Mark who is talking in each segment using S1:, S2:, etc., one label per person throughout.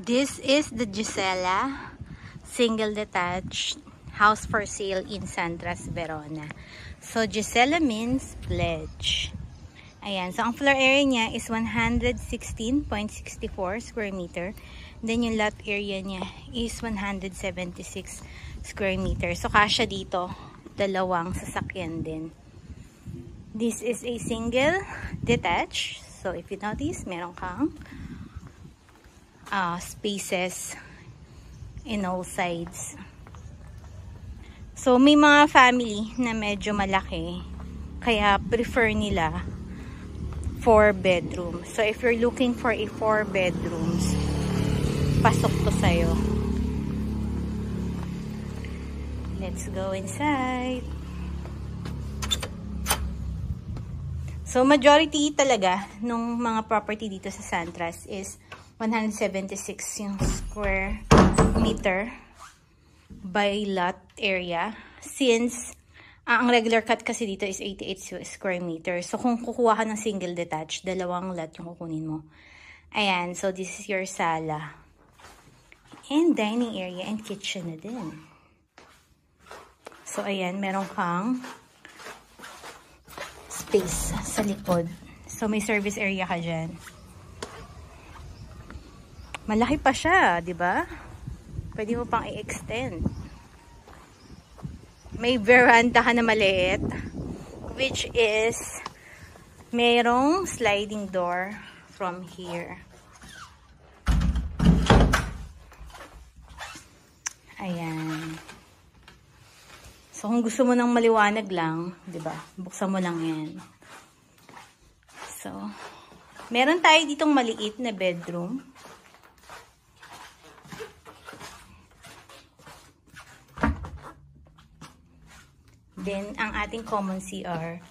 S1: This is the Gisela single detached house for sale in Santras, Verona. So Gisela means pledge. Ayan, so ang floor area niya is 116.64 square meter. Then yung lot area niya is 176 square meter. So kasya dito, dalawang sasakyan din. This is a single detached. So if you notice, meron kang spaces in all sides. So may mga family na medyo malaki, kaya prefer nila 4 bedrooms. So if you're looking for a 4 bedrooms, pasok to sa'yo. Let's go inside. So majority talaga nung mga property dito sa Santras is 176 yung square meter by lot area. Since ang regular cut kasi dito is 88 square meter. So kung kukuha ka ng single detached, dalawang lot yung kukunin mo. Ayan, so this is your sala. And dining area and kitchen na din. So ayan, meron kang space sa likod. So may service area ka dyan. Malaki pa siya, di ba? Pwede mo pang i-extend. May veranda ka na maliit, which is merong sliding door from here. Ayan. So kung gusto mo ng maliwanag lang, di ba? Buksan mo lang yan. So, meron tayo ditong maliit na bedroom. Then, ang ating common CR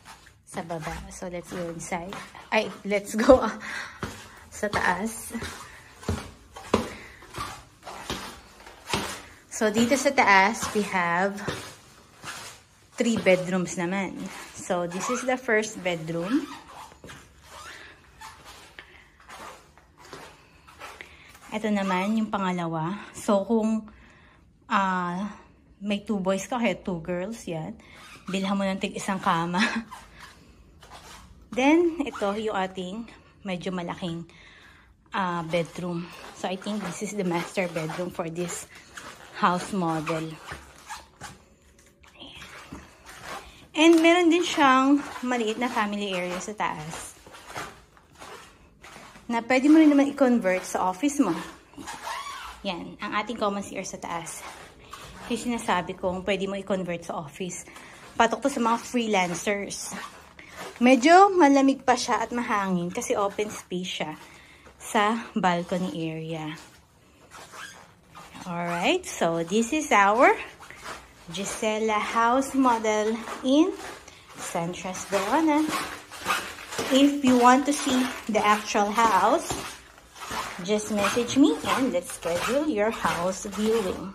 S1: sa baba. So, let's go inside. Ay, let's go sa taas. So, dito sa taas, we have 3 bedrooms naman. So, this is the first bedroom. Ito naman yung pangalawa. So, kung may 2 boys ka, kaya 2 girls, yan. Bilhan mo ng tig-isang kama. Then, ito yung ating medyo malaking bedroom. So, I think this is the master bedroom for this house model. And meron din siyang maliit na family area sa taas na pwede mo rin naman i-convert sa office mo. Yan, ang ating common CR sa taas. Yung sinasabi kong pwede mo i-convert sa office. Patok to sa mga freelancers. Medyo malamig pa siya at mahangin kasi open space siya sa balcony area. Alright, so this is our Gisela house model in Santras, Verona. If you want to see the actual house, just message me and let's schedule your house viewing.